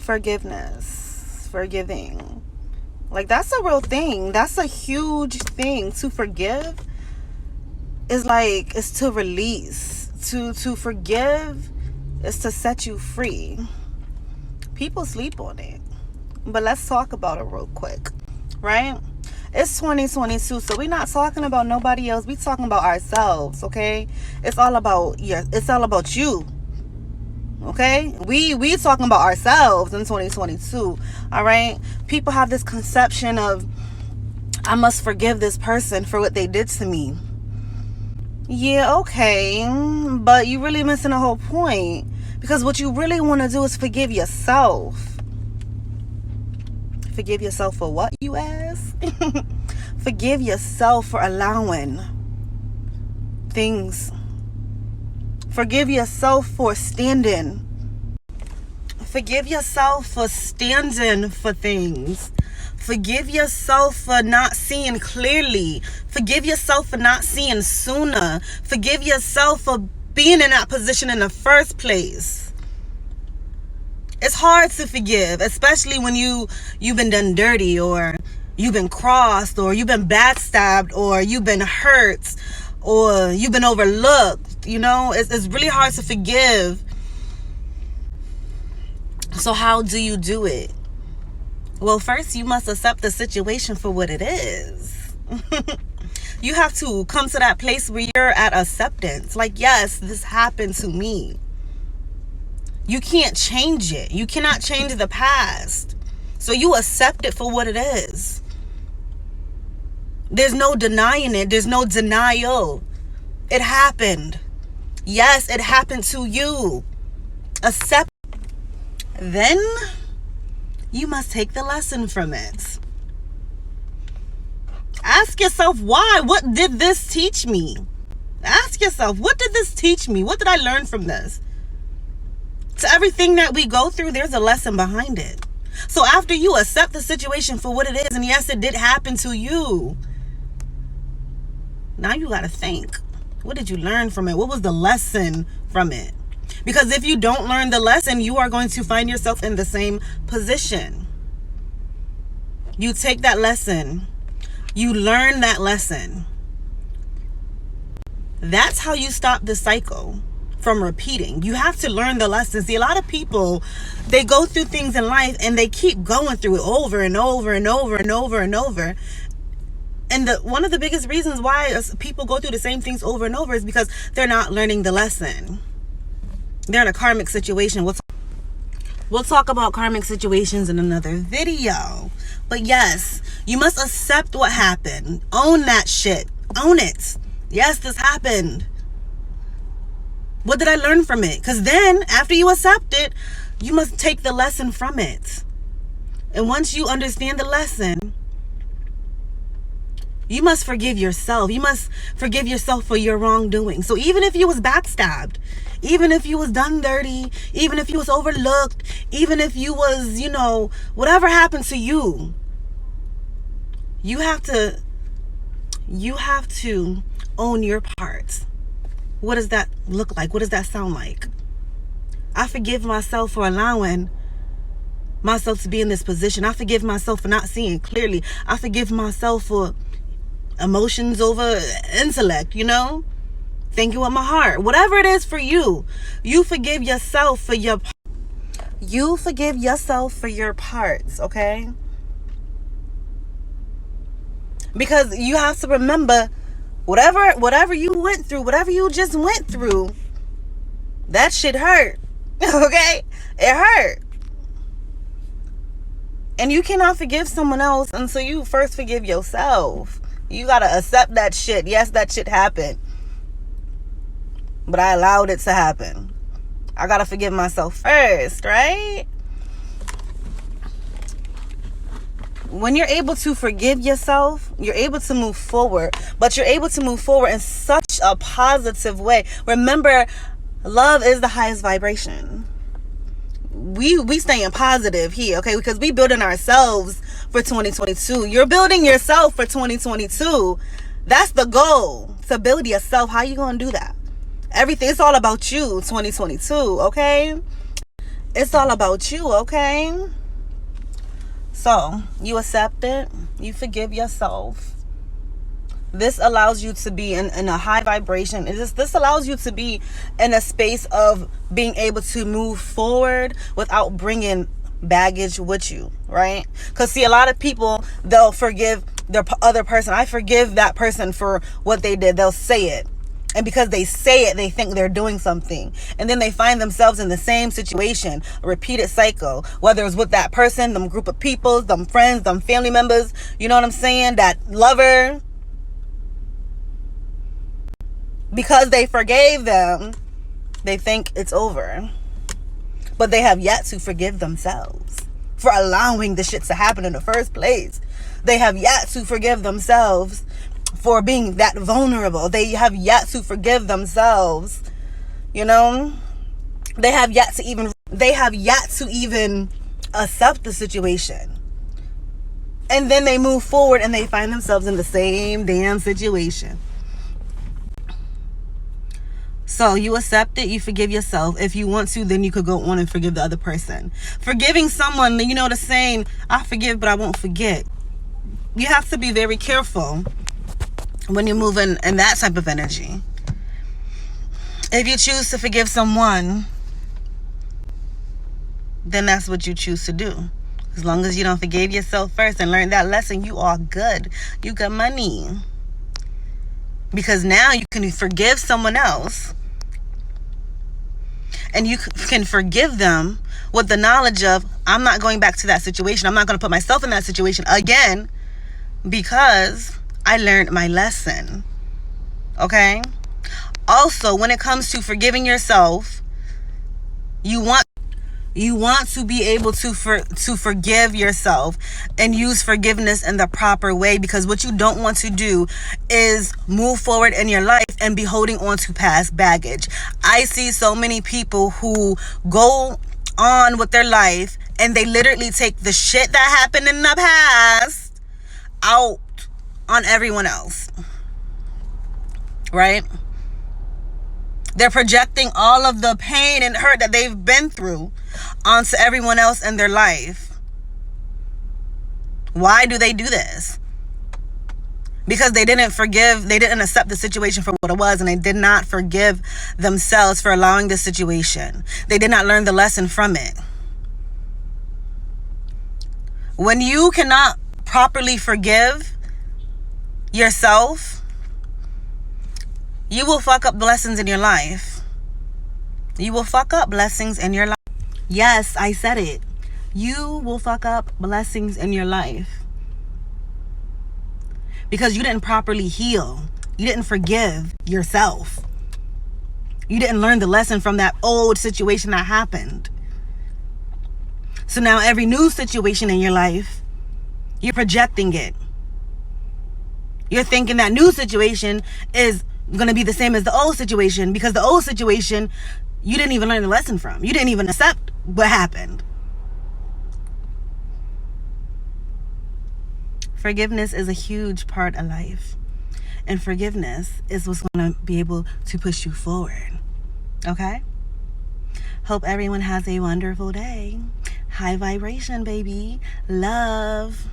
Forgiveness, forgiving. Like, that's a real thing. That's a huge thing. To forgive is like, it's to release. To forgive is to set you free. People sleep on it. But let's talk about it real quick, right? It's 2022, so we're not talking about nobody else. We're talking about ourselves, okay? It's all about you. Okay, we talking about ourselves in 2022. All right, people have this conception of, I must forgive this person for what they did to me. Yeah, okay, but you really missing the whole point, because what you really want to do is forgive yourself. Forgive yourself for what, you ask? Forgive yourself for allowing things. Forgive yourself for standing. Forgive yourself for standing for things. Forgive yourself for not seeing clearly. Forgive yourself for not seeing sooner. Forgive yourself for being in that position in the first place. It's hard to forgive, especially when you've been done dirty, or you've been crossed, or you've been backstabbed, or you've been hurt, or you've been overlooked. You know, it's really hard to forgive. So how do you do it? Well, first you must accept the situation for what it is. You have to come to that place where you're at acceptance. Like, yes, this happened to me. You can't change it. You cannot change the past. So you accept it for what it is. There's no denying it. There's no denial. It happened. Yes, it happened to you. Accept. Then you must take the lesson from it. Ask yourself why. What did this teach me? Ask yourself, what did this teach me? What did I learn from this? To everything that we go through, there's a lesson behind it. So after you accept the situation for what it is, and yes, it did happen to you, now you got to think. What did you learn from it? What was the lesson from it? Because if you don't learn the lesson, you are going to find yourself in the same position. You take that lesson. You learn that lesson. That's how you stop the cycle from repeating. You have to learn the lesson. See, a lot of people, they go through things in life and they keep going through it over and over and over and over and over. And one of the biggest reasons why people go through the same things over and over is because they're not learning the lesson. They're in a karmic situation. We'll talk about karmic situations in another video. But yes, you must accept what happened. Own that shit. Own it. Yes, this happened. What did I learn from it? Because then, after you accept it, you must take the lesson from it. And once you understand the lesson, you must forgive yourself. You must forgive yourself for your wrongdoing. So even if you was backstabbed, even if you was done dirty, even if you was overlooked, even if you was, whatever happened to you, you have to own your part. What does that look like? What does that sound like? I forgive myself for allowing myself to be in this position. I forgive myself for not seeing clearly. I forgive myself for emotions over intellect, thinking with my heart. Whatever it is for you, you forgive yourself for your parts, okay? Because you have to remember, whatever you went through, whatever you just went through, that shit hurt. Okay? It hurt. And you cannot forgive someone else until you first forgive yourself. You gotta accept that shit. Yes, that shit happened. But I allowed it to happen. I gotta forgive myself first, right? When you're able to forgive yourself, you're able to move forward. But you're able to move forward in such a positive way. Remember, love is the highest vibration. We staying positive here, okay? Because we building ourselves for 2022. You're building yourself for 2022. That's the goal, to build yourself. How you gonna do that? Everything, it's all about you, 2022, okay? It's all about you, okay? So, you accept it. You forgive yourself. This allows you to be in a high vibration. This allows you to be in a space of being able to move forward without bringing baggage with you, right? Because, see, a lot of people, they'll forgive their other person. I forgive that person for what they did. They'll say it. And because they say it, they think they're doing something. And then they find themselves in the same situation, a repeated cycle, whether it's with that person, them group of people, them friends, them family members, you know what I'm saying? That lover. Because they forgave them, they think it's over. But they have yet to forgive themselves for allowing the shit to happen in the first place. They have yet to forgive themselves for being that vulnerable. They have yet to forgive themselves. You know? They have yet to even accept the situation. And then they move forward and they find themselves in the same damn situation. So you accept it, you forgive yourself. If you want to, then you could go on and forgive the other person. Forgiving someone, you know the saying, I forgive but I won't forget. You have to be very careful when you move in that type of energy. If you choose to forgive someone, then that's what you choose to do. As long as you don't forgive yourself first and learn that lesson, you are good. You got money. Because now you can forgive someone else. And you can forgive them with the knowledge of, I'm not going back to that situation. I'm not going to put myself in that situation again because I learned my lesson. Okay? Also, when it comes to forgiving yourself, you want to be able to forgive yourself and use forgiveness in the proper way, because what you don't want to do is move forward in your life and be holding on to past baggage. I see so many people who go on with their life and they literally take the shit that happened in the past out on everyone else. Right? They're projecting all of the pain and hurt that they've been through onto everyone else in their life. Why do they do this? Because they didn't accept the situation for what it was, and they did not forgive themselves for allowing the situation. They did not learn the lesson from it. When you cannot properly forgive yourself, you will fuck up blessings in your life. You will fuck up blessings in your life. Yes, I said it. You will fuck up blessings in your life. Because you didn't properly heal. You didn't forgive yourself. You didn't learn the lesson from that old situation that happened. So now every new situation in your life, you're projecting it. You're thinking that new situation is going to be the same as the old situation, because the old situation you didn't even learn the lesson from. You didn't even accept what happened. Forgiveness is a huge part of life, and forgiveness is what's going to be able to push you forward. Okay? Hope everyone has a wonderful day. High vibration, baby. Love.